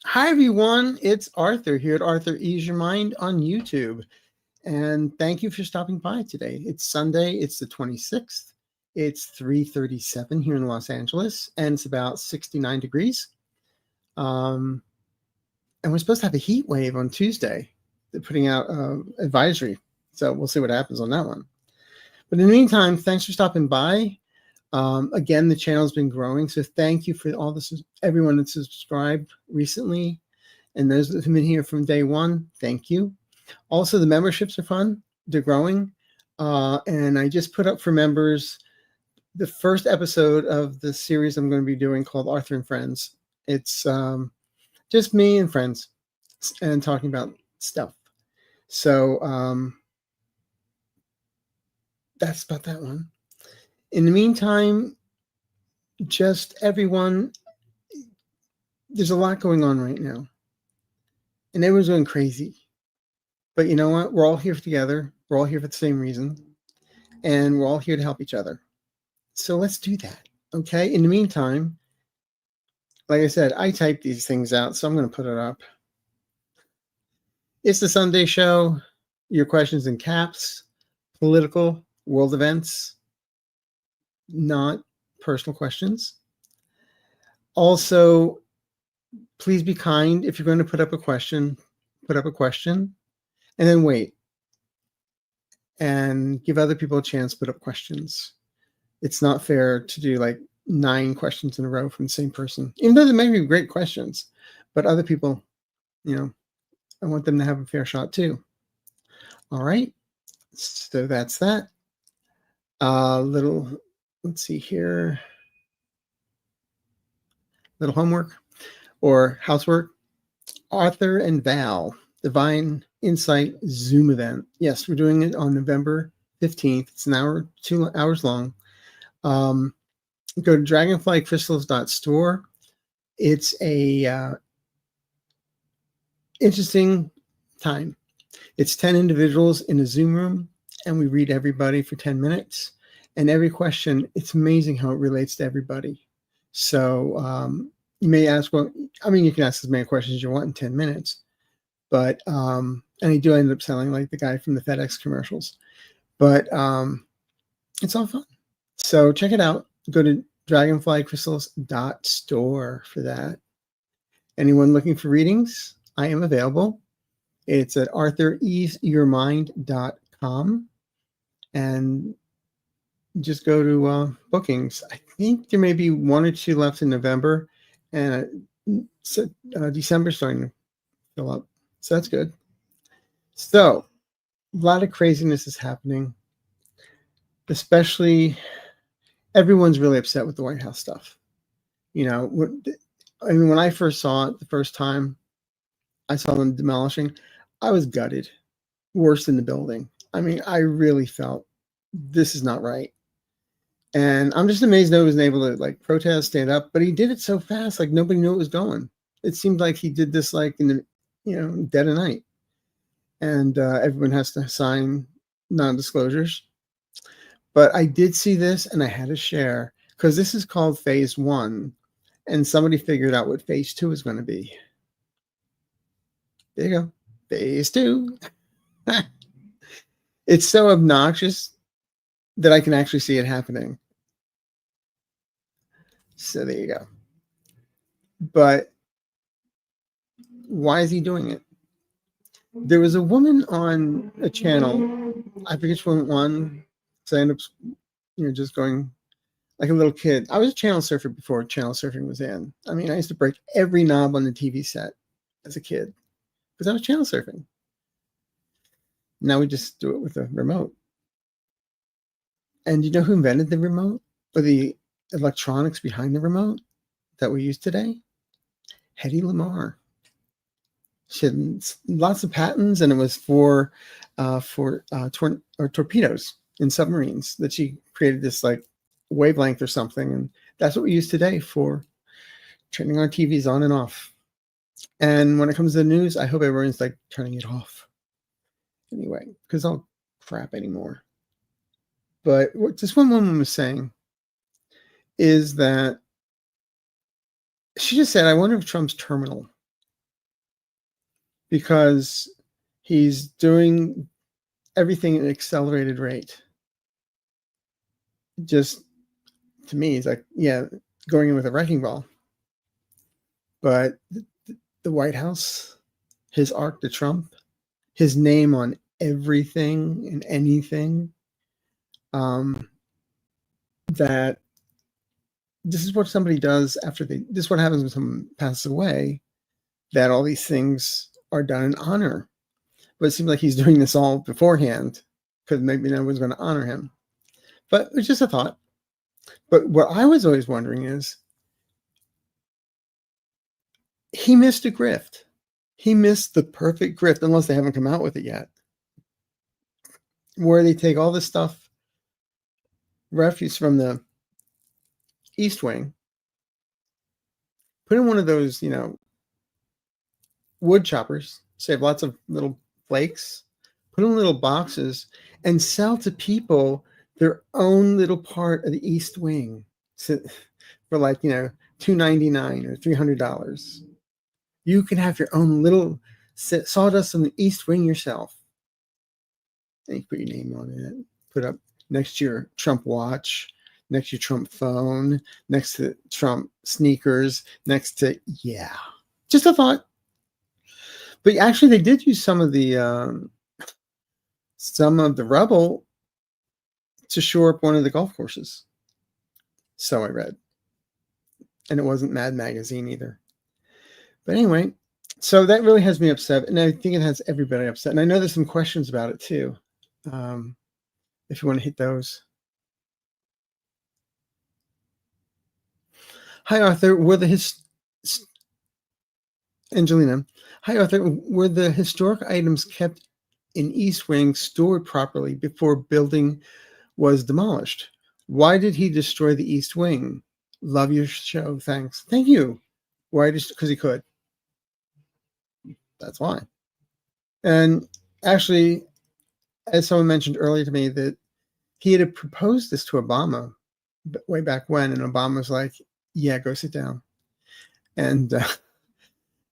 Hi, everyone. It's Arthur here at Arthur Ease Your Mind on YouTube. And thank you for stopping by today. It's Sunday. It's the 26th. It's 3:37 here in Los Angeles, and it's about 69 degrees. And we're supposed to have a heat wave on Tuesday. They're putting out advisory. So we'll see what happens on that one. But in the meantime, thanks for stopping by. Again, the channel's been growing, so thank you for everyone that's subscribed recently, and those that have been here from day one. Thank you. Also, the memberships are fun; they're growing, and I just put up for members the first episode of the series I'm going to be doing called Arthur and Friends. It's just me and friends and talking about stuff. So that's about that one. In the meantime, just everyone, there's a lot going on right now. And everyone's going crazy. But you know what? We're all here together. We're all here for the same reason. And we're all here to help each other. So let's do that. Okay? In the meantime, like I said, I typed these things out, so I'm going to put it up. It's the Sunday show. Your questions in caps, political, world events, not personal questions. Also, please be kind. If you're going to put up a question, and then wait and give other people a chance to put up questions. It's not fair to do like 9 questions in a row from the same person, even though they may be great questions, but other people, I want them to have a fair shot too. All right. So that's that. Let's see here. Little homework or housework. Arthur and Val, Divine Insight Zoom event. Yes, we're doing it on November 15th. It's an hour, 2 hours long. Go to dragonflycrystals.store. It's a interesting time. It's 10 individuals in a Zoom room, and we read everybody for 10 minutes. And every question, it's amazing how it relates to everybody. So you may ask, you can ask as many questions as you want in 10 minutes. But, and I do end up sounding like the guy from the FedEx commercials. But it's all fun. So check it out. Go to dragonflycrystals.store for that. Anyone looking for readings? I am available. It's at arthureaseyourmind.com. And just go to bookings. I think there may be 1 or 2 left in November. And December's starting to fill up. So that's good. So a lot of craziness is happening. Especially, everyone's really upset with the White House stuff. When I first saw it the first time, I saw them demolishing, I was gutted. Worse than the building. I really felt this is not right. And I'm just amazed no one was able to protest, stand up, but he did it so fast, nobody knew it was going. It seemed like he did this in the dead of night. And everyone has to sign non-disclosures. But I did see this and I had to share because this is called phase 1 and somebody figured out what phase 2 is going to be. There you go. Phase 2. It's so obnoxious that I can actually see it happening. So there you go. But why is he doing it? There was a woman on a channel, I forget which one, so I ended up, just going like a little kid. I was a channel surfer before channel surfing was in. I used to break every knob on the TV set as a kid because I was channel surfing. Now we just do it with a remote. And you know who invented the remote or the electronics behind the remote that we use today? Hedy Lamarr. She had lots of patents, and it was for torpedoes in submarines that she created this wavelength or something, and that's what we use today for turning our TVs on and off. And when it comes to the news, I hope everyone's turning it off anyway, because I'll crap anymore. But what this one woman was saying is that she just said, I wonder if Trump's terminal. because he's doing everything at an accelerated rate. Just to me, he's like, yeah, going in with a wrecking ball. But the White House, his arc to Trump, his name on everything and anything, that this is what somebody does after this is what happens when someone passes away, that all these things are done in honor. But it seems like he's doing this all beforehand because maybe no one's going to honor him. But it's just a thought. But what I was always wondering is, he missed a grift. He missed the perfect grift, unless they haven't come out with it yet, where they take all this stuff, refuse from the East Wing, put in one of those, wood choppers, save lots of little flakes, put in little boxes, and sell to people their own little part of the East Wing for like, $2.99 or $300. You can have your own little sawdust on the East Wing yourself. And you put your name on it, put up next to your Trump watch, next to your Trump phone, next to Trump sneakers, next to, just a thought. But actually, they did use some of the rubble to shore up one of the golf courses. So I read. And it wasn't Mad Magazine either. But anyway, so that really has me upset. And I think it has everybody upset. And I know there's some questions about it too. If you want to hit those. Hi, Arthur. Angelina. Hi, Arthur. Were the historic items kept in East Wing stored properly before building was demolished? Why did he destroy the East Wing? Love your show. Thanks. Thank you. Why? Just because he could. That's why. And actually, as someone mentioned earlier to me, that he had proposed this to Obama way back when, and Obama was like, yeah, go sit down. And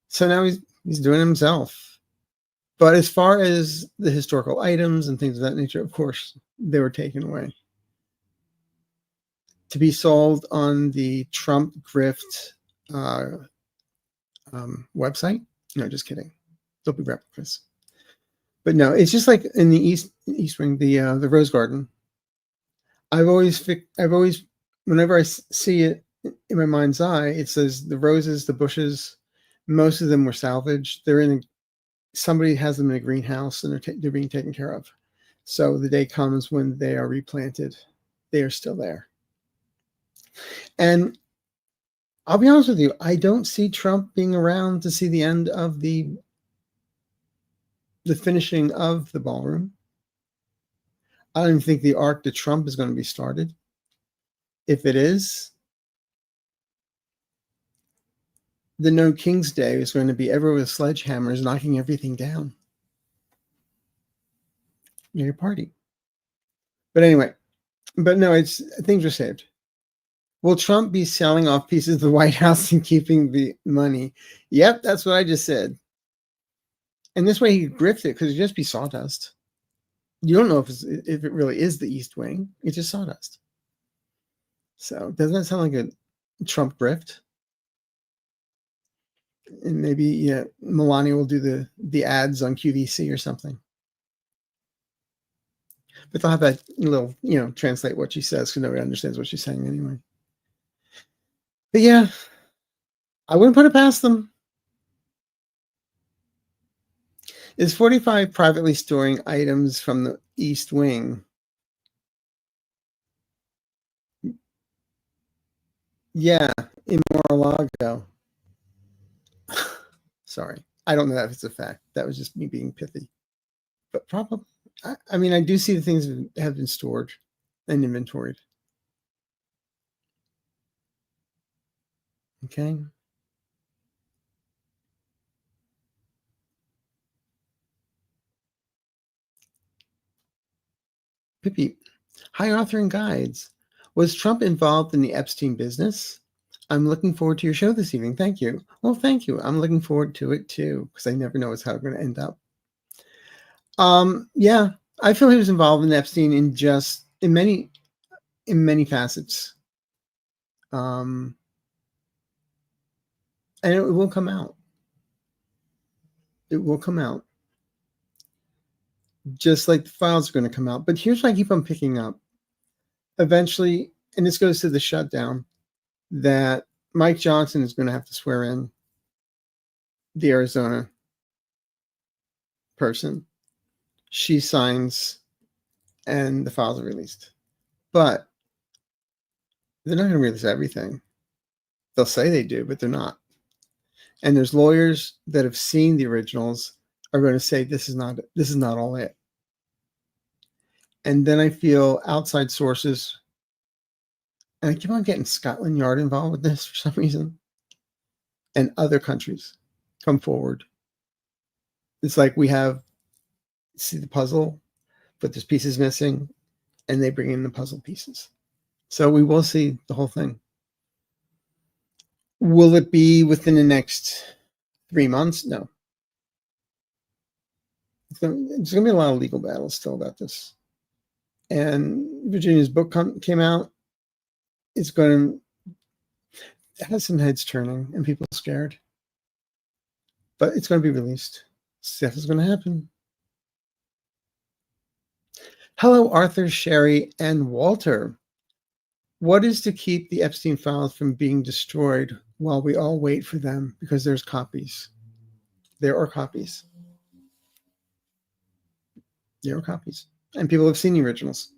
so now he's doing it himself. But as far as the historical items and things of that nature, of course, they were taken away to be sold on the Trump grift website. No, just kidding. There'll be replicas. But no, it's just like in the East Wing, the Rose Garden. I've always, whenever I see it in my mind's eye, it says the roses, the bushes, most of them were salvaged. Somebody has them in a greenhouse, and they're being taken care of. So the day comes when they are replanted. They are still there. And I'll be honest with you, I don't see Trump being around to see the end of the finishing of the ballroom. I don't even think the arc to Trump is going to be started. If it is, the No King's Day is going to be everyone with sledgehammers knocking everything down. Your party. But anyway, no, things are saved. Will Trump be selling off pieces of the White House and keeping the money? Yep, that's what I just said. And this way he grifted it, because it'd just be sawdust. You don't know if it really is the East Wing. It's just sawdust. So doesn't that sound like a Trump grift? And maybe Melania will do the ads on QVC or something. But they'll have that little, translate what she says, because nobody understands what she's saying anyway. But yeah, I wouldn't put it past them. Is 45 privately storing items from the East Wing? Yeah, in Mar-a-Lago. Sorry. I don't know if it's a fact. That was just me being pithy. But probably. I do see the things that have been stored and inventoried. Okay. Pippi. Hi, Author and Guides. Was Trump involved in the Epstein business? I'm looking forward to your show this evening. Thank you. Well, thank you. I'm looking forward to it too, because I never know how it's going to end up. Yeah, I feel he was involved in Epstein in many facets. And it will come out. It will come out. Just like the files are going to come out. But here's what I keep on picking up. Eventually, and this goes to the shutdown, that Mike Johnson is going to have to swear in the Arizona person. She signs and the files are released. But they're not going to release everything. They'll say they do, but they're not. And there's lawyers that have seen the originals are going to say this is not all it. And then I feel outside sources, and I keep on getting Scotland Yard involved with this for some reason, and other countries come forward. It's like we see the puzzle, but there's pieces missing, and they bring in the puzzle pieces. So we will see the whole thing. Will it be within the next 3 months? No. There's going to be a lot of legal battles still about this. And Virginia's book came out. It has some heads turning and people scared. But it's going to be released. Stuff is going to happen. Hello, Arthur, Sherry, and Walter. What is to keep the Epstein files from being destroyed while we all wait for them? Because there's copies. There are copies. There are copies. And people have seen the originals.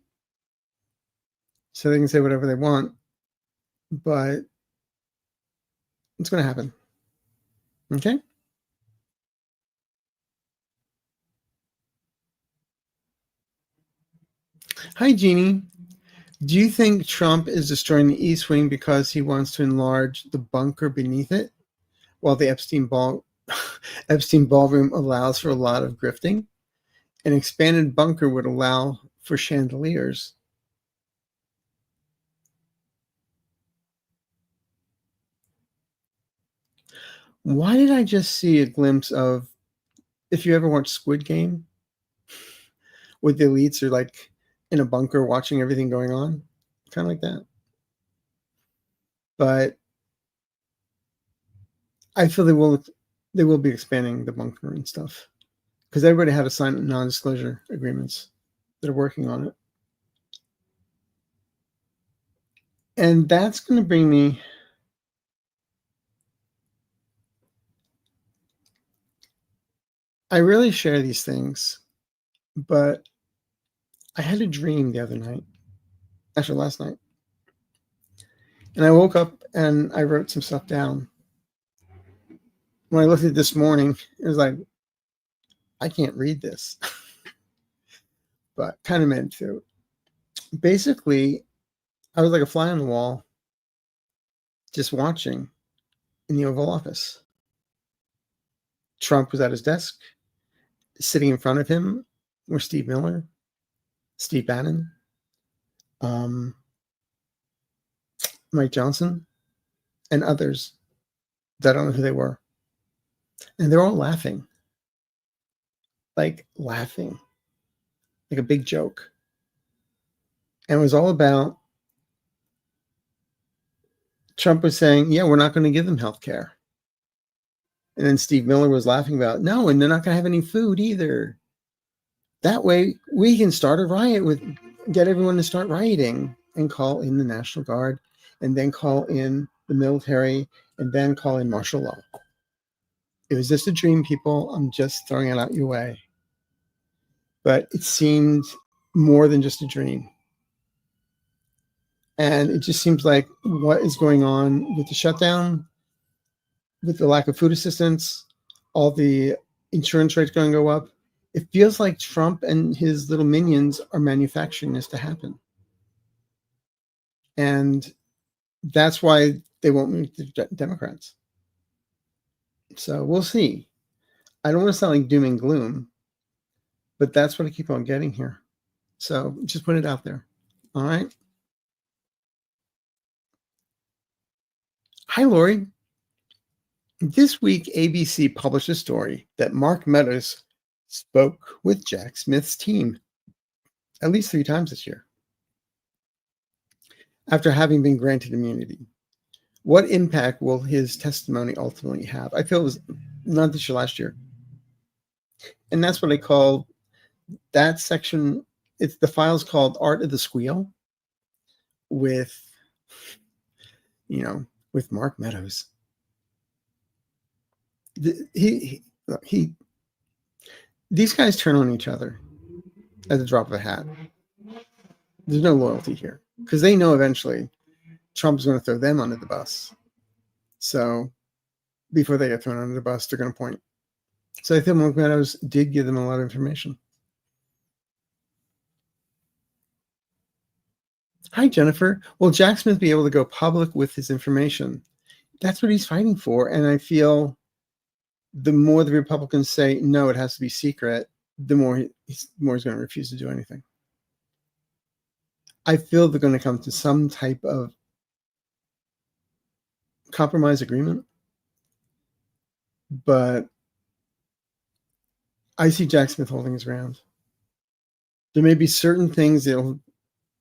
So they can say whatever they want. But it's going to happen. Okay? Hi, Jeannie. Do you think Trump is destroying the East Wing because he wants to enlarge the bunker beneath it, while the Epstein ballroom allows for a lot of grifting? An expanded bunker would allow for chandeliers. Why did I just see a glimpse of, if you ever watched Squid Game, with the elites are like in a bunker watching everything going on? Kind of like that. But I feel they will be expanding the bunker and stuff, because everybody had to sign non-disclosure agreements that are working on it. And that's going to bring me, I rarely share these things, but I had a dream the other night, actually last night. And I woke up and I wrote some stuff down. When I looked at it this morning, it was like, I can't read this, but kind of meant to. Basically, I was like a fly on the wall, just watching in the Oval Office. Trump was at his desk. Sitting in front of him were Steve Miller, Steve Bannon, Mike Johnson, and others that I don't know who they were. And they're all laughing. Like a big joke. And it was all about, Trump was saying, yeah, we're not going to give them health care. And then Steve Miller was laughing about, no, and they're not going to have any food either. That way we can start a riot, get everyone to start rioting and call in the National Guard, and then call in the military, and then call in martial law. It was just a dream, people. I'm just throwing it out your way. But it seemed more than just a dream. And it just seems like what is going on with the shutdown, with the lack of food assistance, all the insurance rates going to go up. It feels like Trump and his little minions are manufacturing this to happen. And that's why they won't move the Democrats. So we'll see. I don't want to sound like doom and gloom, but that's what I keep on getting here. So just put it out there. All right. Hi, Lori. This week, ABC published a story that Mark Meadows spoke with Jack Smith's team at least 3 times this year after having been granted immunity. What impact will his testimony ultimately have? I feel it was not this year, last year. And that's what I call that section. It's the file's called Art of the Squeal with Mark Meadows. These guys turn on each other at the drop of a hat. There's no loyalty here because they know eventually Trump's going to throw them under the bus. So before they get thrown under the bus, they're going to point. So I think Mark Meadows did give them a lot of information. Hi, Jennifer. Will Jack Smith be able to go public with his information? That's what he's fighting for. And I feel the more the Republicans say, no, it has to be secret, the more he's going to refuse to do anything. I feel they're going to come to some type of compromise agreement. But I see Jack Smith holding his ground. There may be certain things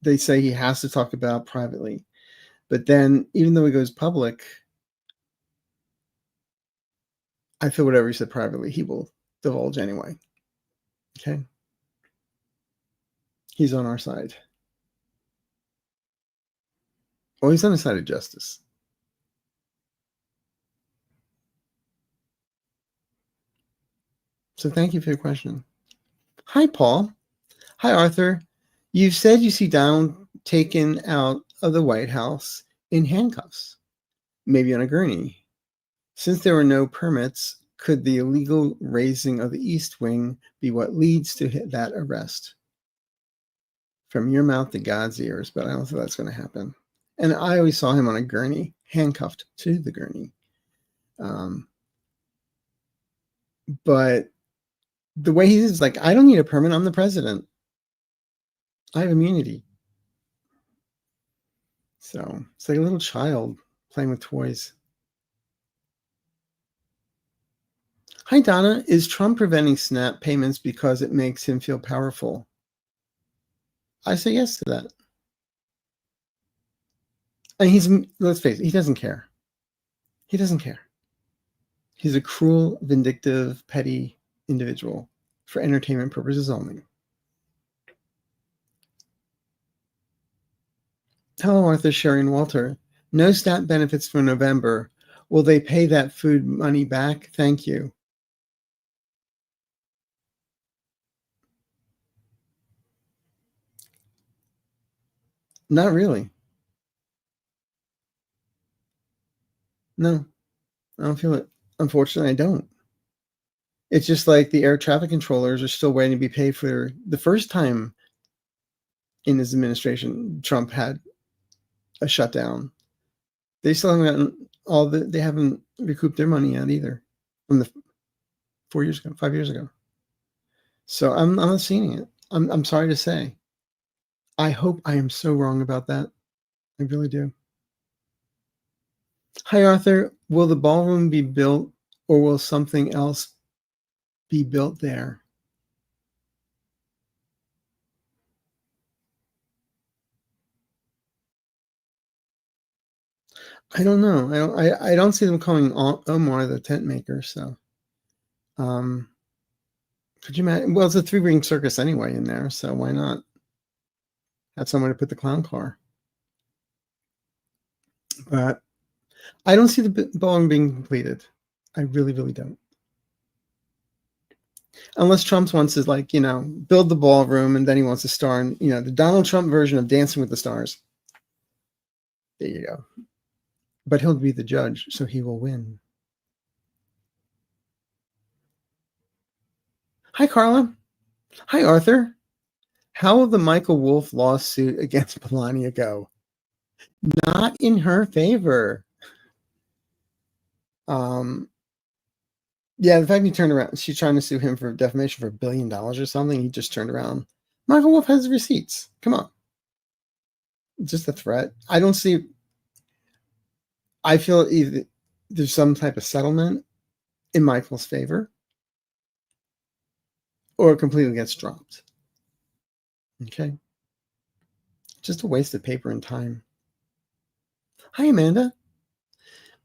they say he has to talk about privately. But then, even though he goes public, I feel whatever he said privately, he will divulge anyway. Okay? He's on our side. Well, he's on the side of justice. So thank you for your question. Hi, Paul. Hi, Arthur. You've said you see Donald taken out of the White House in handcuffs, maybe on a gurney. Since there were no permits, could the illegal raising of the East Wing be what leads to that arrest? From your mouth to God's ears, but I don't think that's going to happen. And I always saw him on a gurney, handcuffed to the gurney. But the way he is, like, I don't need a permit. I'm the president. I have immunity. So it's like a little child playing with toys. Hi, Donna. Is Trump preventing SNAP payments because it makes him feel powerful? I say yes to that. And let's face it, he doesn't care. He doesn't care. He's a cruel, vindictive, petty individual for entertainment purposes only. Hello, Arthur, Sherry, and Walter. No SNAP benefits for November. Will they pay that food money back? Thank you. Not really. No, I don't feel it. Unfortunately, I don't. It's just like the air traffic controllers are still waiting to be paid for the first time in his administration. Trump had a shutdown. They still haven't gotten they haven't recouped their money yet either from the 5 years ago. So I'm not seeing it. I'm sorry to say. I hope I am so wrong about that. I really do. Hi, Arthur. Will the ballroom be built or will something else be built there? I don't know. I don't see them calling Omar the tent maker. So, could you imagine? Well, it's a 3-ring circus anyway in there, so why not have someone to put the clown car? But I don't see the ballroom being completed. I really, really don't. Unless Trump wants to, build the ballroom and then he wants to star in, the Donald Trump version of Dancing with the Stars. There you go. But he'll be the judge, so he will win. Hi, Carla. Hi, Arthur. How will the Michael Wolff lawsuit against Melania go? Not in her favor. Yeah, the fact he turned around, she's trying to sue him for defamation for $1 billion or something. He just turned around. Michael Wolff has receipts. Come on. Just a threat. I don't see. I feel either there's some type of settlement in Michael's favor, or it completely gets dropped. Okay. Just a waste of paper and time. Hi, Amanda.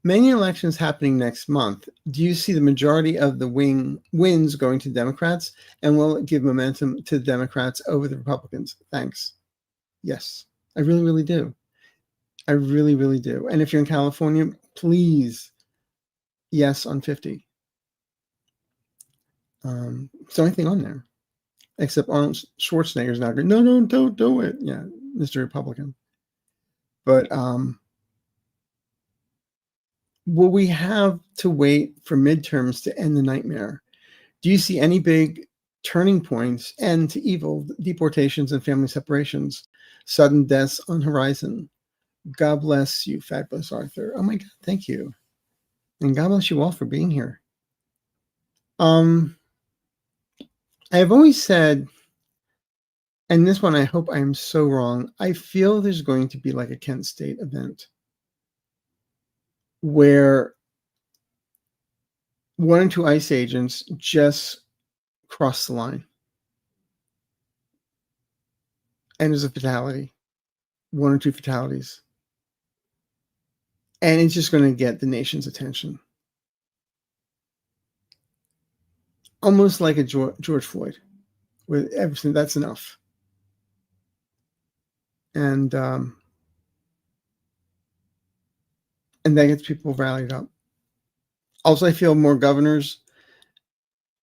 Many elections happening next month. Do you see the majority of the wins going to Democrats? And will it give momentum to the Democrats over the Republicans? Thanks. Yes, I really, really do. I really, really do. And if you're in California, please, yes on 50. It's the only thing on there. Except Arnold Schwarzenegger's not going, no, don't do it. Yeah, Mr. Republican. But will we have to wait for midterms to end the nightmare? Do you see any big turning points, end to evil, deportations and family separations, sudden deaths on horizon? God bless you, fabulous Arthur. Oh my God, thank you. And God bless you all for being here. I have always said, and this one I hope I am so wrong, I feel there's going to be like a Kent State event where one or two ICE agents just cross the line. And there's a fatality, one or two fatalities. And it's just going to get the nation's attention. Almost like a George Floyd, with everything, that's enough. And that gets people rallied up. Also, I feel more governors,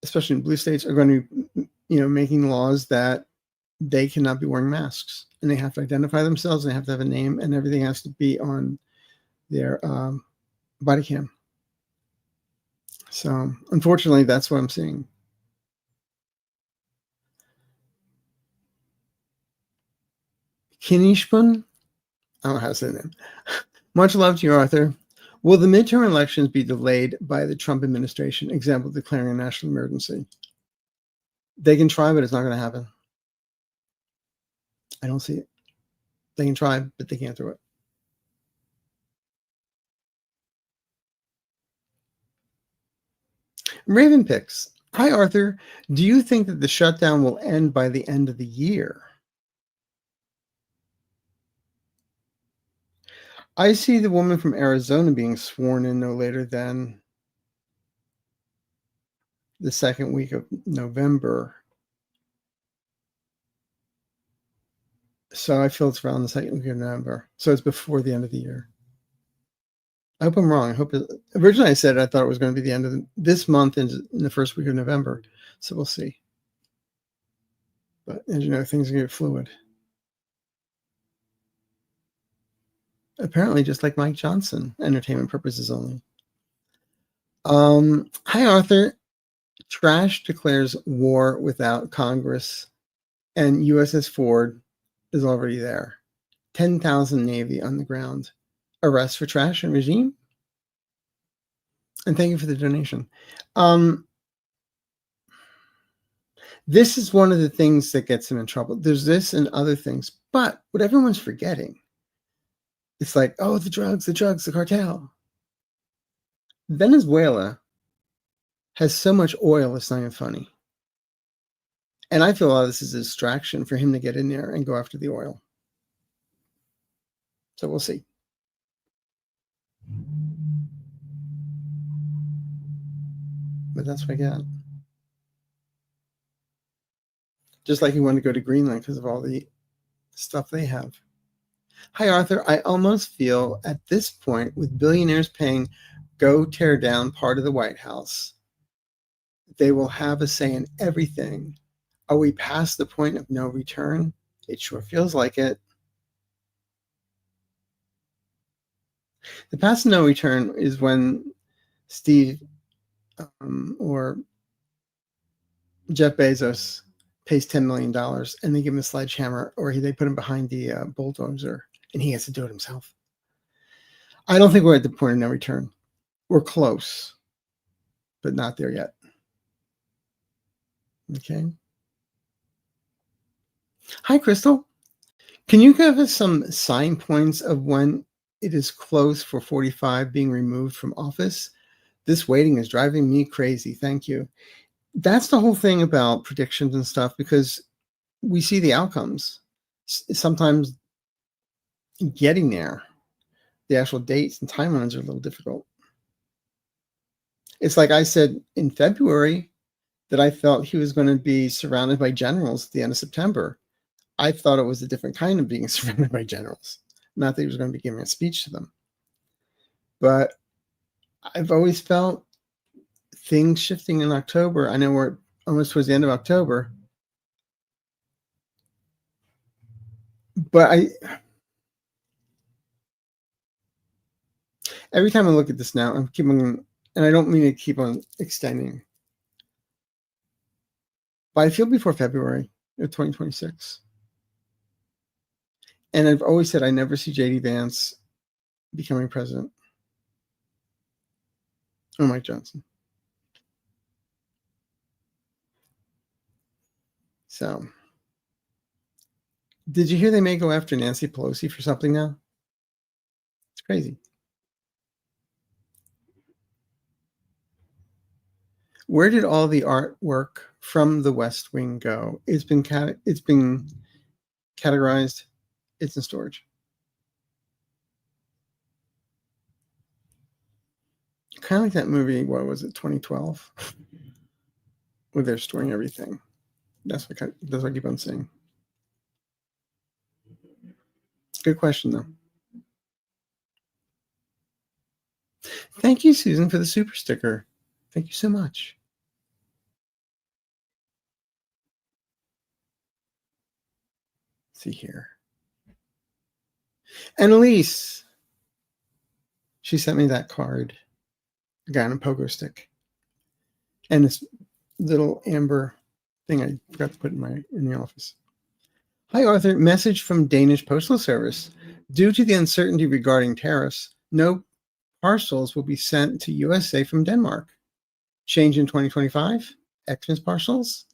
especially in blue states, are going to, making laws that they cannot be wearing masks, and they have to identify themselves, and they have to have a name, and everything has to be on their body cam. So, unfortunately, that's what I'm seeing. Kinishpun? I don't know how to say the name. Much love to you, Arthur. Will the midterm elections be delayed by the Trump administration, example, declaring a national emergency? They can try, but it's not going to happen. I don't see it. They can try, but they can't do it. Raven Picks. Hi, Arthur. Do you think that the shutdown will end by the end of the year? I see the woman from Arizona being sworn in no later than the second week of November. So I feel it's around the second week of November. So it's before the end of the year. I hope I'm wrong. Originally I said I thought it was going to be the end of this month in the first week of November. So we'll see. But as you know, things get fluid. Apparently, just like Mike Johnson, entertainment purposes only. Hi, Arthur. Trash declares war without Congress, and USS Ford is already there. 10,000 Navy on the ground. Arrest for trash and regime? And thank you for the donation. This is one of the things that gets him in trouble. There's this and other things, but what everyone's forgetting, it's like, oh, the drugs, the cartel. Venezuela has so much oil, it's not even funny. And I feel a lot of this is a distraction for him to get in there and go after the oil. So we'll see. But that's what I got. Just like he wanted to go to Greenland because of all the stuff they have. Hi, Arthur. I almost feel at this point, with billionaires paying go tear down part of the White House, they will have a say in everything. Are we past the point of no return? It sure feels like it. The past no return is when Steve or Jeff Bezos pays $10 million and they give him a sledgehammer, or they put him behind the bulldozer and he has to do it himself. I don't think we're at the point of no return. We're close, but not there yet. Okay. Hi, Crystal. Can you give us some sign points of when it is close for 45 being removed from office. This waiting is driving me crazy. Thank you. That's the whole thing about predictions and stuff, because we see the outcomes. Sometimes getting there, the actual dates and timelines are a little difficult. It's like I said in February that I felt he was going to be surrounded by generals at the end of September. I thought it was a different kind of being surrounded by generals, not that he was going to be giving a speech to them. But I've always felt things shifting in October. I know we're almost towards the end of October, but every time I look at this now, I'm keeping, and I don't mean to keep on extending, but I feel before February of 2026. And I've always said I never see J.D. Vance becoming president or Mike Johnson. So, did you hear they may go after Nancy Pelosi for something now? It's crazy. Where did all the artwork from the West Wing go? It's been categorized. It's in storage. Kind of like that movie, what was it, 2012? Where they're storing everything. That's what I keep on saying. Good question, though. Thank you, Susan, for the super sticker. Thank you so much. Let's see here. And Elise, she sent me that card. A guy on a pogo stick. And this little amber thing I forgot to put in the office. Hi, Arthur. Message from Danish Postal Service. Due to the uncertainty regarding tariffs, no parcels will be sent to USA from Denmark. Change in 2025? Xmas parcels?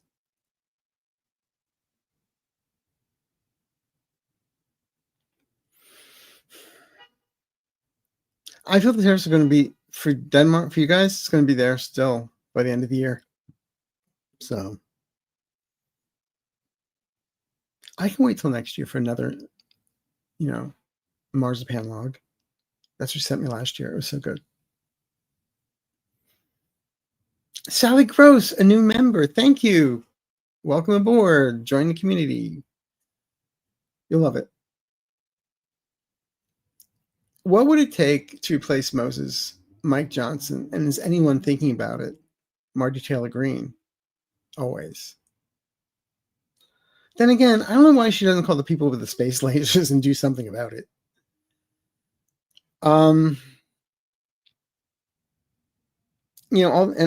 I feel the tariffs are going to be, for Denmark, for you guys, it's going to be there still by the end of the year. So I can wait till next year for another, marzipan log. That's what she sent me last year. It was so good. Sally Gross, a new member. Thank you. Welcome aboard. Join the community. You'll love it. What would it take to replace Moses, Mike Johnson, and is anyone thinking about it? Margie Taylor Greene. Always. Then again, I don't know why she doesn't call the people with the space lasers and do something about it.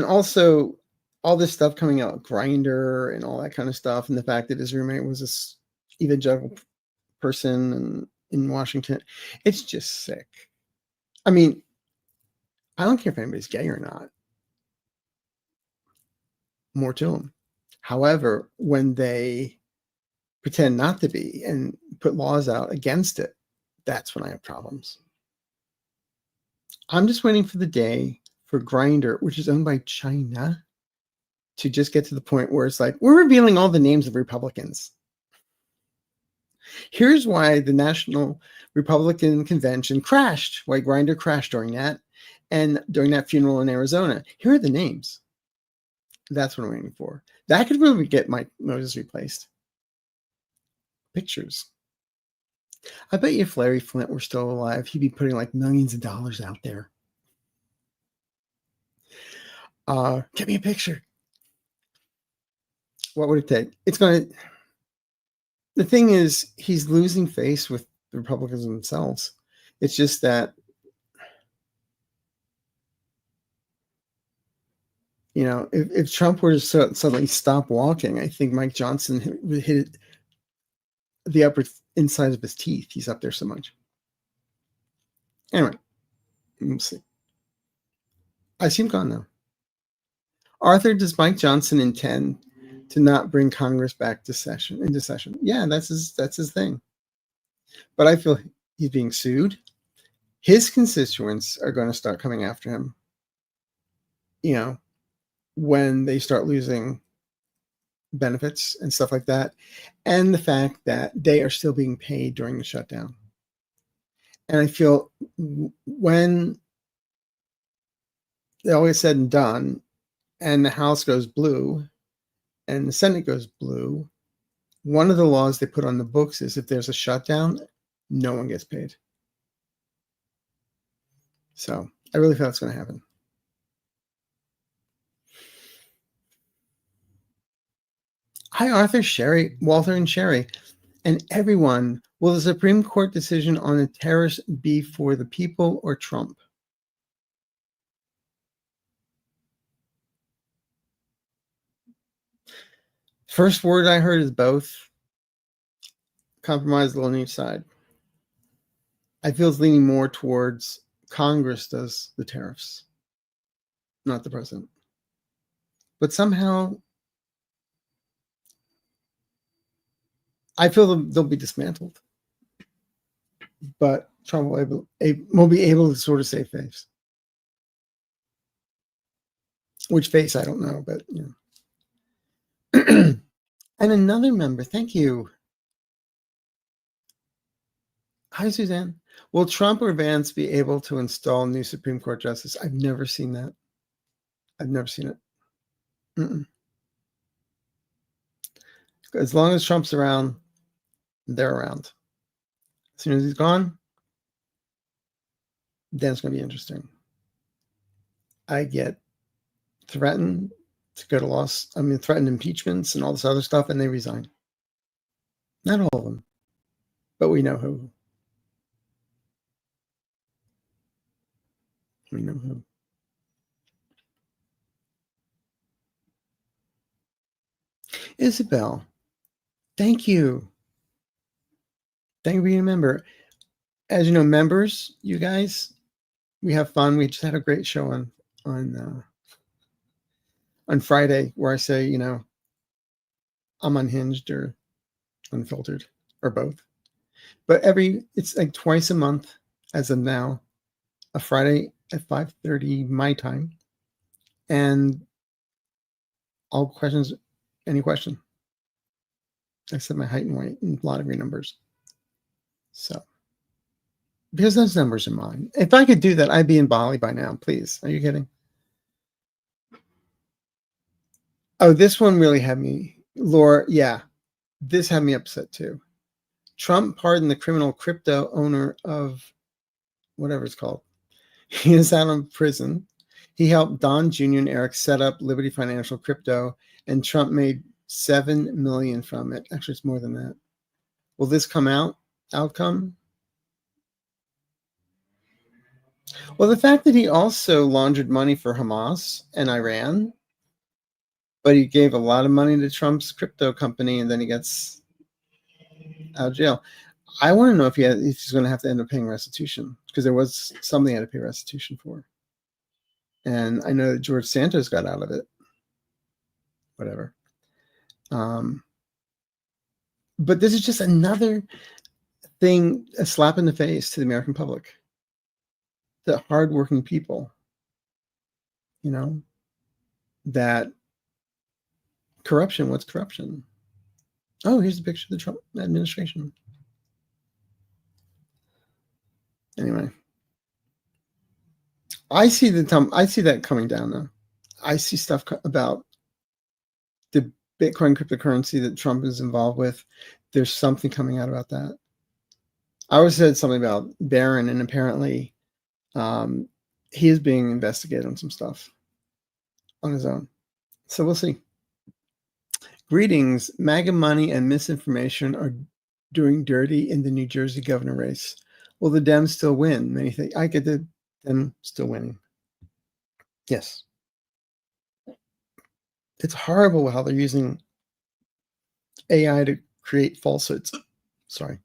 Also all this stuff coming out, Grindr and all that kind of stuff, and the fact that his roommate was this evangelical person in Washington, it's just sick. I mean, I don't care if anybody's gay or not. More to them. However, when they pretend not to be and put laws out against it, that's when I have problems. I'm just waiting for the day for Grindr, which is owned by China, to just get to the point where it's like, we're revealing all the names of Republicans. Here's why the National Republican Convention crashed, why Grindr crashed during that, and during that funeral in Arizona. Here are the names. That's what I'm waiting for. That could really get Mike Moses replaced. Pictures. I bet you if Larry Flint were still alive, he'd be putting like millions of dollars out there. Get me a picture. What would it take? The thing is, he's losing face with the Republicans themselves. It's just that, if Trump were to suddenly stop walking, I think Mike Johnson would hit the upper inside of his teeth. He's up there so much. Anyway, we'll see. I seem gone now. Arthur, does Mike Johnson intend to not bring Congress back into session? Yeah, that's his thing. But I feel he's being sued. his constituents are going to start coming after him, when they start losing benefits and stuff like that, and the fact that they are still being paid during the shutdown. And I feel when all is said and done, and the House goes blue, and the Senate goes blue, one of the laws they put on the books is if there's a shutdown, no one gets paid. So I really feel that's going to happen. Hi, Arthur, Sherry, Walter, and Sherry, and everyone. Will the Supreme Court decision on the tariffs be for the people or Trump? First word I heard is both. Compromise on each side. I feel it's leaning more towards Congress does the tariffs, not the president. But somehow, I feel they'll be dismantled. But Trump will be able to sort of save face. Which face, I don't know, but And another member, thank you. Hi, Suzanne. Will Trump or Vance be able to install new Supreme Court justice? I've never seen that. I've never seen it. Mm-mm. As long as Trump's around, they're around. As soon as he's gone, then it's going to be interesting. I get threatened to go to threatened impeachments and all this other stuff, and they resign. Not all of them, but we know who. We know who. Isabel, thank you. Thank you for being a member. As you know, members, you guys, we have fun. We just had a great show on Friday where I say, I'm unhinged or unfiltered or both. But it's like twice a month as of now, a Friday at 5:30 my time. And all questions, any question. I said my height and weight and a lot of your numbers. So, because those numbers are mine. If I could do that, I'd be in Bali by now. Please. Are you kidding? Oh, this one really had me, Laura. Yeah, this had me upset too. Trump pardoned the criminal crypto owner of whatever it's called. He is out of prison. He helped Don Jr. and Eric set up Liberty Financial Crypto, and Trump made $7 million from it. Actually, it's more than that. Will this outcome? Well, the fact that he also laundered money for Hamas and Iran, but he gave a lot of money to Trump's crypto company, and then he gets out of jail. I want to know if he's going to have to end up paying restitution, because there was something he had to pay restitution for. And I know that George Santos got out of it. Whatever. But this is just another thing, a slap in the face to the American public. The hardworking people, that corruption, what's corruption? Oh, here's a picture of the Trump administration. Anyway, I see that coming down though. I see stuff about the Bitcoin cryptocurrency that Trump is involved with. There's something coming out about that. I always said something about Barron, and apparently he is being investigated on some stuff on his own. So we'll see. Greetings. MAGA money and misinformation are doing dirty in the New Jersey governor race. Will the Dems still win? Many think I get them still winning. Yes. It's horrible how they're using AI to create falsehoods. Sorry.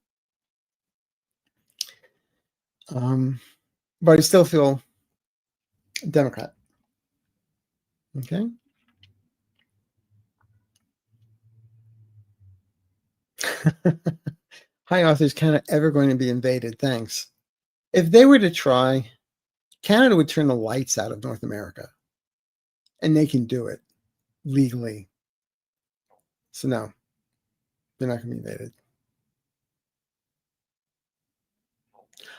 But I still feel Democrat. Okay. Hi, Arthur. Is Canada ever going to be invaded? Thanks. If they were to try, Canada would turn the lights out of North America. And they can do it legally. So no, they're not going to be invaded.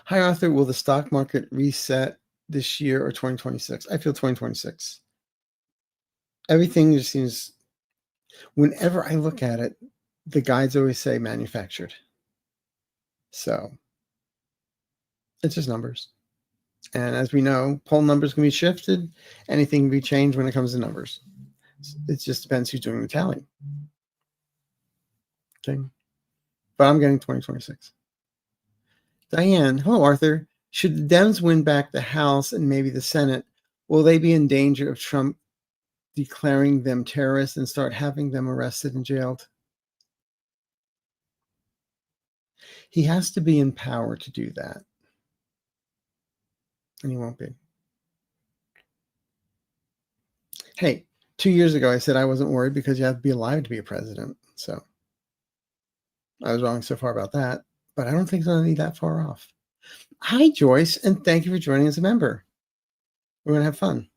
Hi, Arthur. Will the stock market reset this year or 2026? I feel 2026. Everything just seems, whenever I look at it, the guides always say manufactured. So it's just numbers. And as we know, poll numbers can be shifted. Anything can be changed when it comes to numbers. It just depends who's doing the tally. Okay. But I'm getting 2026. Diane, hello, Arthur. Should the Dems win back the House and maybe the Senate, will they be in danger of Trump declaring them terrorists and start having them arrested and jailed? He has to be in power to do that. And he won't be. Hey, 2 years ago, I said I wasn't worried because you have to be alive to be a president. So I was wrong so far about that, but I don't think it's going to be that far off. Hi, Joyce, and thank you for joining as a member. We're going to have fun.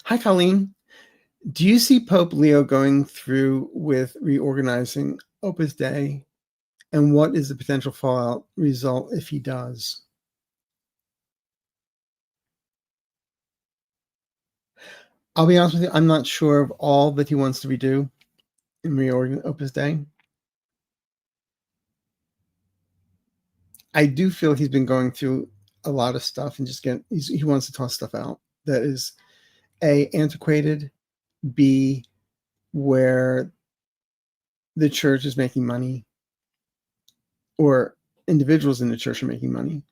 Hi, Colleen. Do you see Pope Leo going through with reorganizing Opus Dei? And what is the potential fallout result if he does? I'll be honest with you, I'm not sure of all that he wants to redo in reorganizing Opus Dei. I do feel he's been going through a lot of stuff and just he wants to toss stuff out that is A, antiquated, B, where the church is making money or individuals in the church are making money.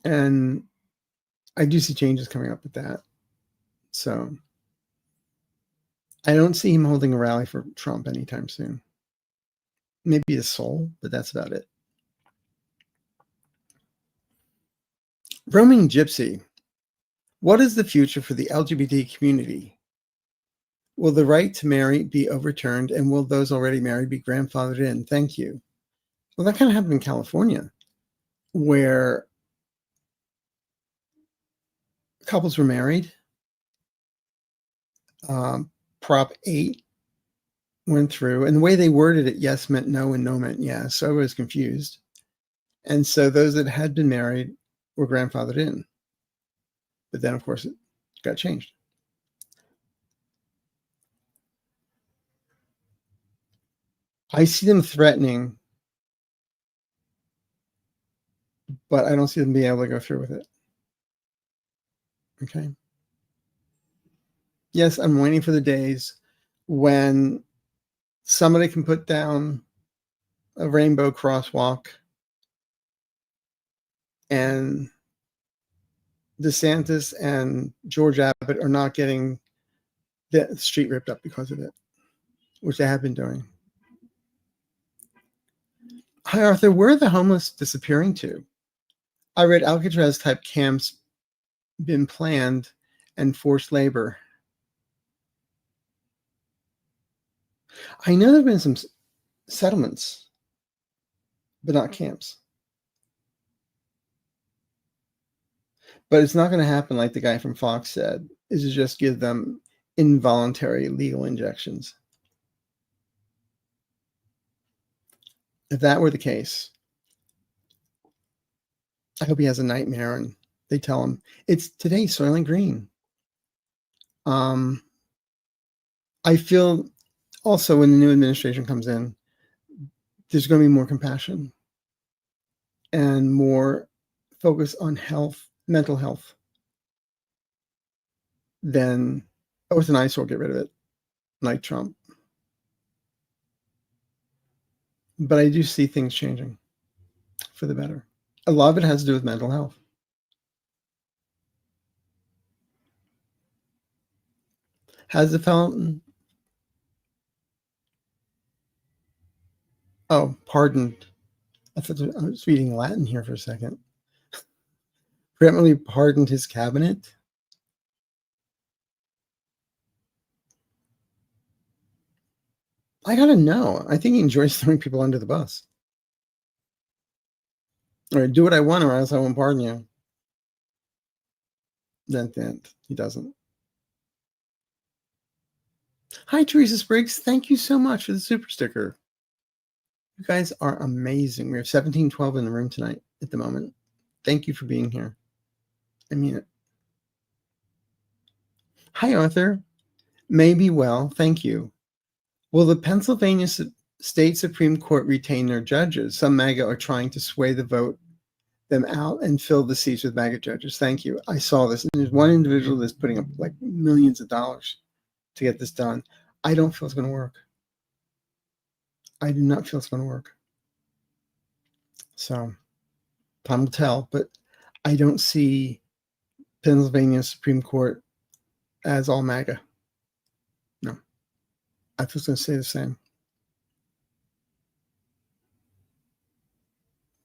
And I do see changes coming up with that. So I don't see him holding a rally for Trump anytime soon. Maybe a soul, but that's about it. Roaming Gypsy. What is the future for the LGBT community? Will the right to marry be overturned, and will those already married be grandfathered in? Thank you. Well, that kind of happened in California, where couples were married. Prop 8 went through, and the way they worded it, yes meant no and no meant yes. So I was confused. And so those that had been married were grandfathered in. But then, of course, it got changed. I see them threatening, but I don't see them being able to go through with it. Okay. Yes, I'm waiting for the days when somebody can put down a rainbow crosswalk and DeSantis and George Abbott are not getting the street ripped up because of it, which they have been doing. Hi, Arthur. Where are the homeless disappearing to? I read Alcatraz type camps been planned and forced labor. I know there have been some settlements, but not camps. But it's not going to happen like the guy from Fox said, is to just give them involuntary legal injections. If that were the case, I hope he has a nightmare and they tell him, it's today, Soylent Green. I feel also when the new administration comes in, there's going to be more compassion and more focus on health, mental health, than, oh, it's an eyesore, get rid of it, like Trump. But I do see things changing for the better. A lot of it has to do with mental health. Has the fountain? Oh, pardoned. I thought I was reading Latin here for a second. Permanently pardoned his cabinet. I gotta know. I think he enjoys throwing people under the bus. Or do what I want, or else I won't pardon you. Then he doesn't. Hi, Teresa Spriggs. Thank you so much for the super sticker. You guys are amazing. We have 1712 in the room tonight at the moment. Thank you for being here. I mean it. Hi, Arthur. Maybe well. Thank you. Will the Pennsylvania State Supreme Court retain their judges? Some MAGA are trying to sway the vote them out and fill the seats with MAGA judges. Thank you. I saw this. And there's one individual that's putting up like millions of dollars to get this done. I don't feel it's going to work. I do not feel it's going to work. So time will tell, but I don't see Pennsylvania Supreme Court as all MAGA. No. I was going to say the same.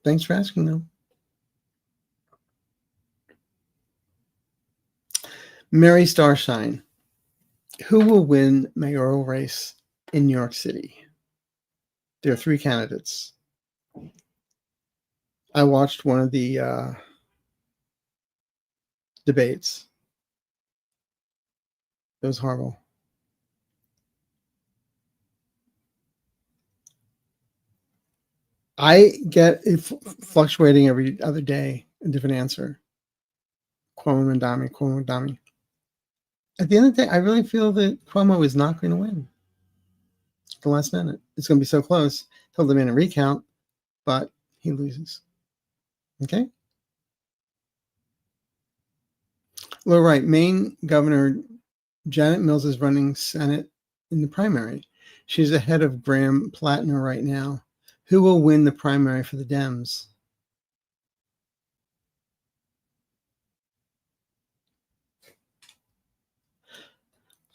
Thanks for asking, though. Mary Starshine. Who will win mayoral race in New York City? There are 3 candidates. I watched one of the debates. It was horrible. I get it fluctuating every other day, a different answer. Cuomo Mandami. At the end of the day, I really feel that Cuomo is not going to win. At the last minute. It's going to be so close. He'll demand a recount, but he loses. Okay? Well, right. Maine Governor Janet Mills is running Senate in the primary. She's ahead of Graham Plattner right now. Who will win the primary for the Dems?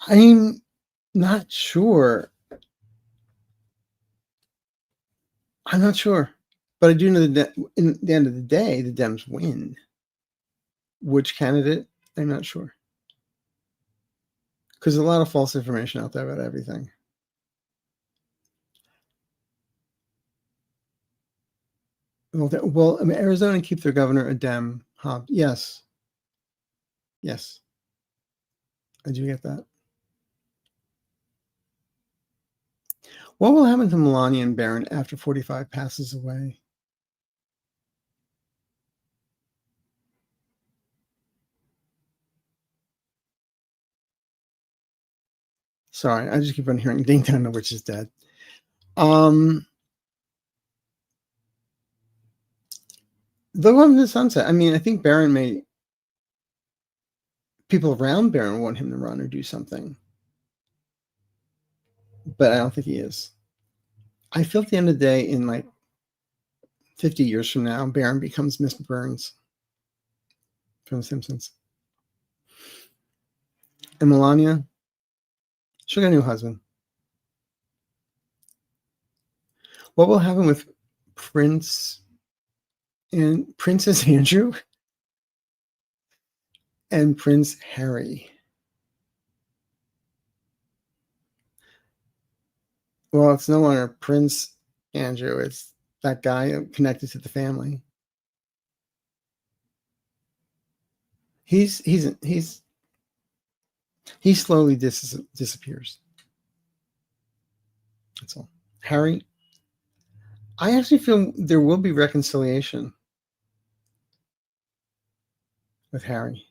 I'm not sure. I'm not sure. But I do know that in the end of the day, the Dems win. Which candidate? I'm not sure. Because there's a lot of false information out there about everything. Well, I mean, Arizona keep their governor a Dem. Yes. Yes. I do get that. What will happen to Melania and Barron after 45 passes away? Sorry, I just keep on hearing ding dong, the witch is dead. They'll go into the sunset. I mean, I think Barron people around Barron want him to run or do something. But I don't think he is. I feel at the end of the day, in like 50 years from now, Barron becomes Mr. Burns from The Simpsons. And Melania, she'll get a new husband. What will happen with Prince and Princess Andrew and Prince Harry? Well, it's no longer Prince Andrew. It's that guy connected to the family. He slowly disappears. That's all. Harry, I actually feel there will be reconciliation with Harry,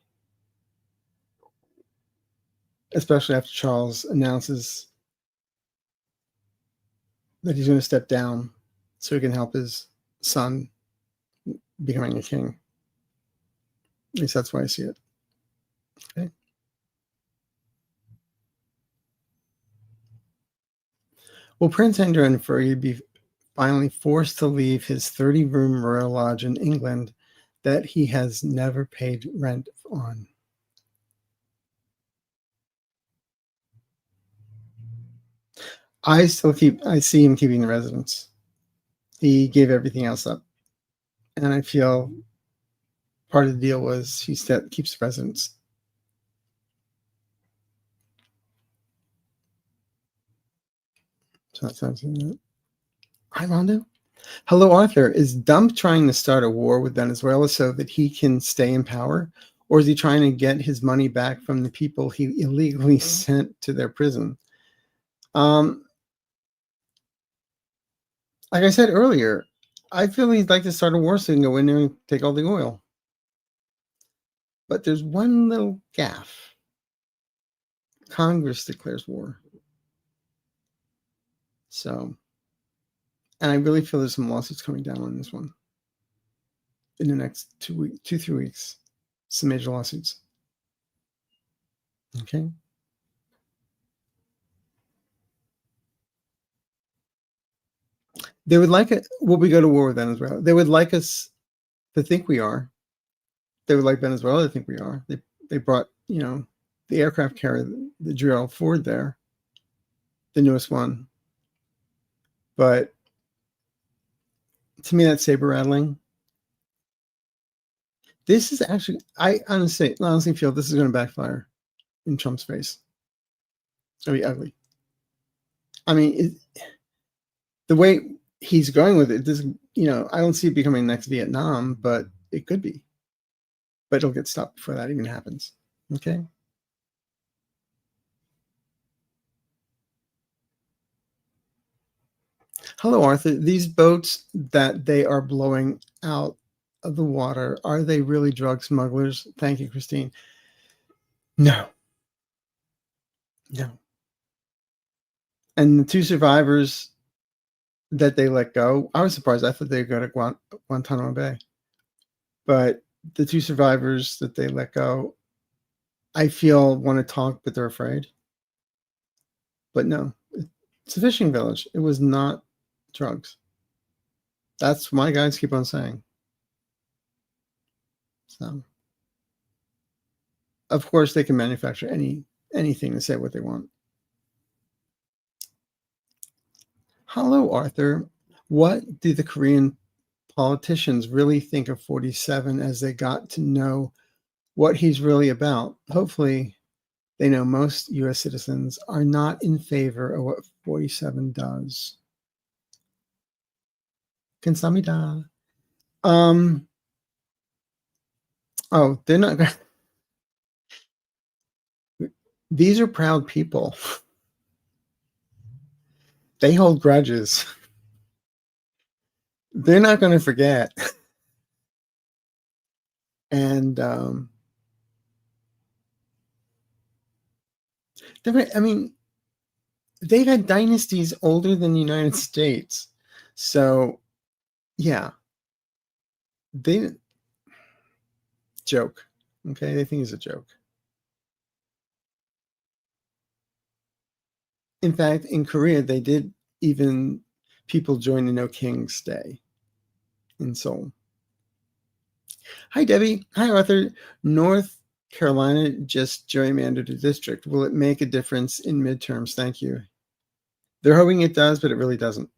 especially after Charles announces that he's going to step down so he can help his son becoming a king. At least that's why I see it. Okay. Will Prince Andrew and Fergie be finally forced to leave his 30-room royal lodge in England that he has never paid rent on? I see him keeping the residence. He gave everything else up. And I feel part of the deal was he keeps the residence. So that sounds good. Hi, Rhonda. Hello, Arthur. Is Dump trying to start a war with Venezuela so that he can stay in power? Or is he trying to get his money back from the people he illegally sent to their prison? Like I said earlier, I feel he'd like to start a war so he can go in there and take all the oil. But there's one little gaffe. Congress declares war. So, and I really feel there's some lawsuits coming down on this one in the next 3 weeks. Some major lawsuits. Okay. They would like it. Will we go to war with Venezuela? They would like us to think we are. They would like Venezuela to think we are. They brought, the aircraft carrier, the Gerald Ford there, the newest one. But to me, that's saber rattling. This is actually, I honestly feel this is going to backfire in Trump's face. It's going to be ugly. I mean, the way he's going with it, this, I don't see it becoming next Vietnam, but it could be. But it'll get stopped before that even happens. Okay. Hello, Arthur. These boats that they are blowing out of the water, are they really drug smugglers? Thank you, Christine. No. And the 2 survivors that they let go, I was surprised. I thought they'd go to Guantanamo Bay. But the 2 survivors that they let go, I feel want to talk, but they're afraid. But no, it's a fishing village. It was not drugs. That's what my guys keep on saying. So, of course, they can manufacture anything to say what they want. Hello, Arthur. What do the Korean politicians really think of 47 as they got to know what he's really about? Hopefully, they know most U.S. citizens are not in favor of what 47 does. Kansamida. Oh, they're not going to. These are proud people. They hold grudges. They're not going to forget. And I mean, they've had dynasties older than the United States. So, yeah. They joke. Okay, they think it's a joke. In fact, in Korea, they did even people join the No King's Day in Seoul. Hi, Debbie. Hi, Arthur. North Carolina just gerrymandered a district. Will it make a difference in midterms? Thank you. They're hoping it does, but it really doesn't.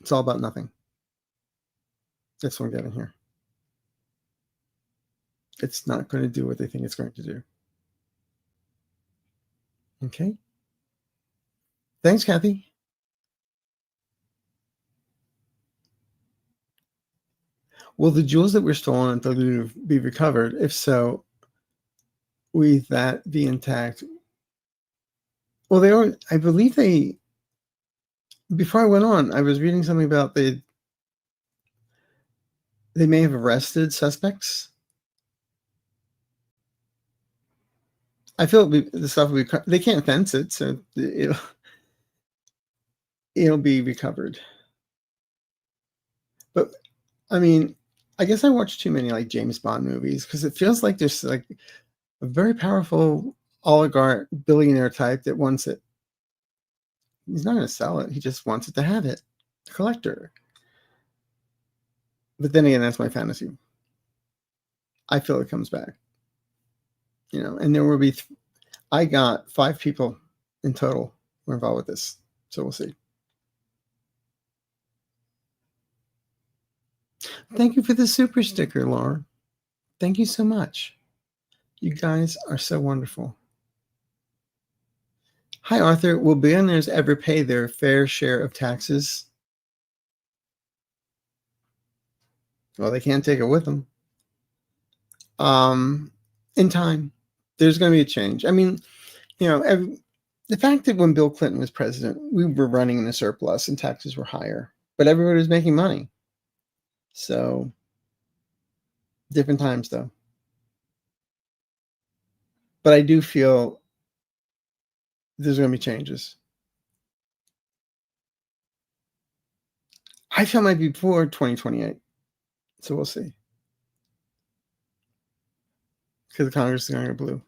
It's all about nothing. That's what I'm getting here. It's not going to do what they think it's going to do. Okay. Thanks, Kathy. Will the jewels that were stolen at the Louvre be recovered? If so, will that be intact? Well, they are. I believe they. Before I went on, I was reading something about they may have arrested suspects. I feel the stuff will be. They can't fence it, so it'll be recovered. But I mean, I guess I watch too many like James Bond movies because it feels like there's like a very powerful oligarch billionaire type that wants it. He's not going to sell it. He just wants it to have it. A collector. But then again, that's my fantasy. I feel it comes back. And there will be, I got 5 people in total who are involved with this. So we'll see. Thank you for the super sticker, Laura. Thank you so much. You guys are so wonderful. Hi, Arthur. Will billionaires ever pay their fair share of taxes? Well, they can't take it with them. In time, there's going to be a change. I mean, the fact that when Bill Clinton was president, we were running in a surplus and taxes were higher, but everybody was making money. So, different times, though. But I do feel there's going to be changes. I feel it might be before 2028. So we'll see. Because the Congress is going to go blue.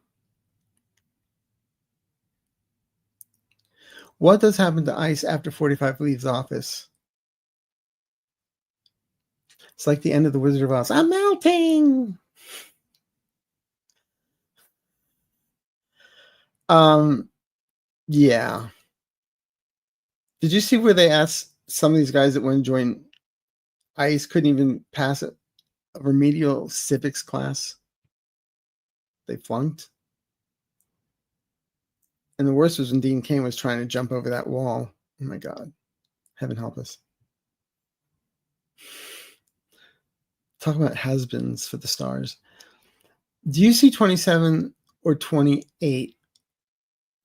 What does happen to ICE after 45 leaves office? It's like the end of the Wizard of Oz. I'm melting. Yeah. Did you see where they asked some of these guys that want to join ICE couldn't even pass a remedial civics class? They flunked. And the worst was when Dean Cain was trying to jump over that wall. Oh my God. Heaven help us. Talk about has-beens for the stars. Do you see 27 or 28?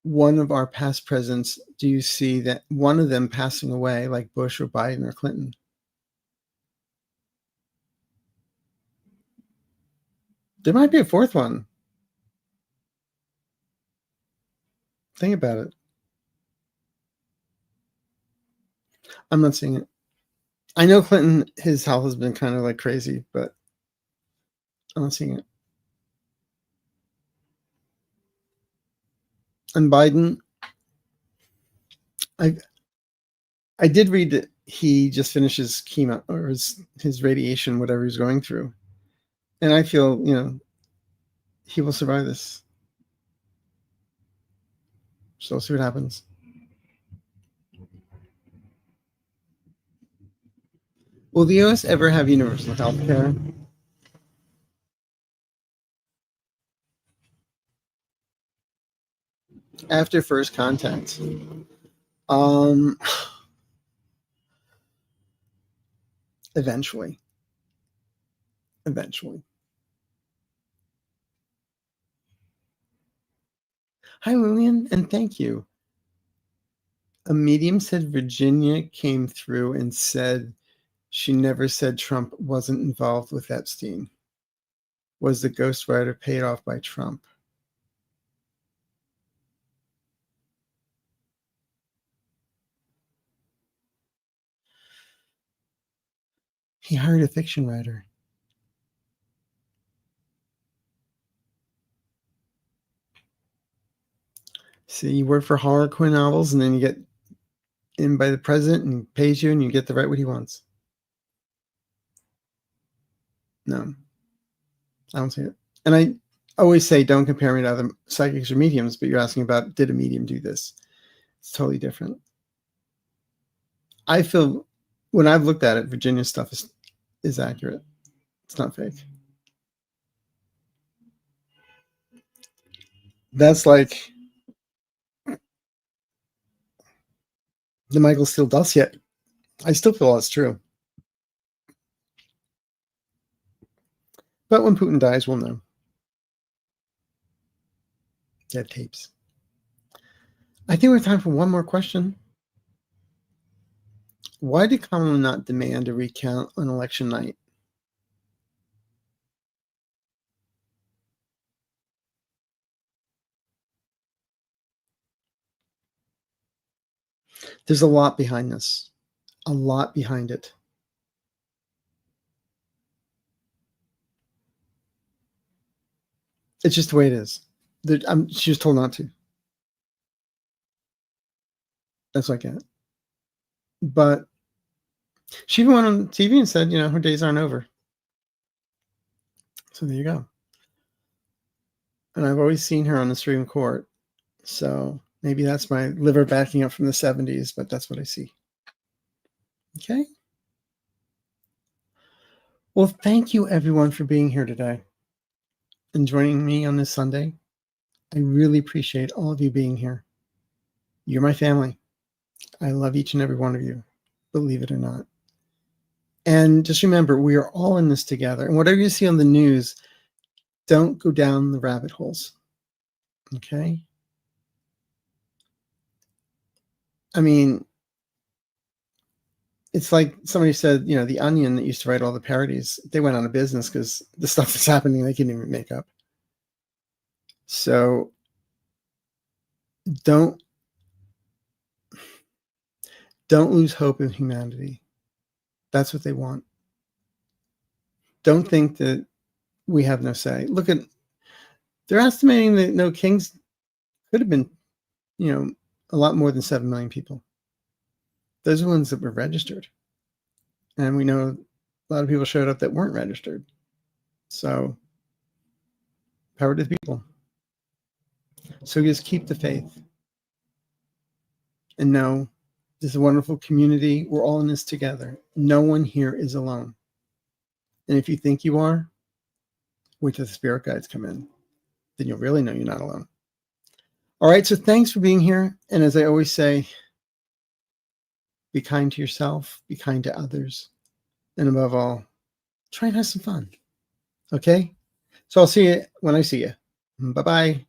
One of our past presidents, do you see that one of them passing away like Bush or Biden or Clinton? There might be a fourth one. Think about it. I'm not seeing it. I know Clinton, his health has been kind of like crazy, but I'm not seeing it. And Biden, I did read that he just finished his chemo or his radiation, whatever he's going through. And I feel, he will survive this. So we'll see what happens. Will the U.S. ever have universal health care? After first contact? Eventually. Hi, Lillian, and thank you. A medium said Virginia came through and said she never said Trump wasn't involved with Epstein. Was the ghostwriter paid off by Trump? He hired a fiction writer. See, you work for Harlequin novels, and then you get in by the president and pays you, and you get to write what he wants. No, I don't see it. And I always say, don't compare me to other psychics or mediums, but you're asking about, did a medium do this? It's totally different. I feel when I've looked at it, Virginia stuff is accurate. It's not fake. That's like the Michael Steele dossier. I still feel that's true. But when Putin dies, we'll know. Dead tapes. I think we have time for one more question. Why did Kamala not demand a recount on election night? There's a lot behind this. A lot behind it. It's just the way it is. She was told not to. That's what I get. But she even went on TV and said, her days aren't over. So there you go. And I've always seen her on the Supreme Court. So maybe that's my liver backing up from the 70s, but that's what I see. Okay. Well, thank you everyone for being here today and joining me on this Sunday. I really appreciate all of you being here. You're my family. I love each and every one of you, believe it or not. And just remember, we are all in this together. And whatever you see on the news, don't go down the rabbit holes. Okay? I mean, it's like somebody said, The Onion that used to write all the parodies, they went out of business because the stuff that's happening, they can't even make up. So don't lose hope in humanity. That's what they want. Don't think that we have no say. Look at, they're estimating that no kings could have been, a lot more than 7 million people. Those are the ones that were registered. And we know a lot of people showed up that weren't registered. So, power to the people. So just keep the faith. And know this is a wonderful community. We're all in this together. No one here is alone. And if you think you are, wait till the spirit guides come in. Then you'll really know you're not alone. All right, so thanks for being here. And as I always say, be kind to yourself, be kind to others, and above all, try and have some fun. Okay? So I'll see you when I see you. Bye-bye.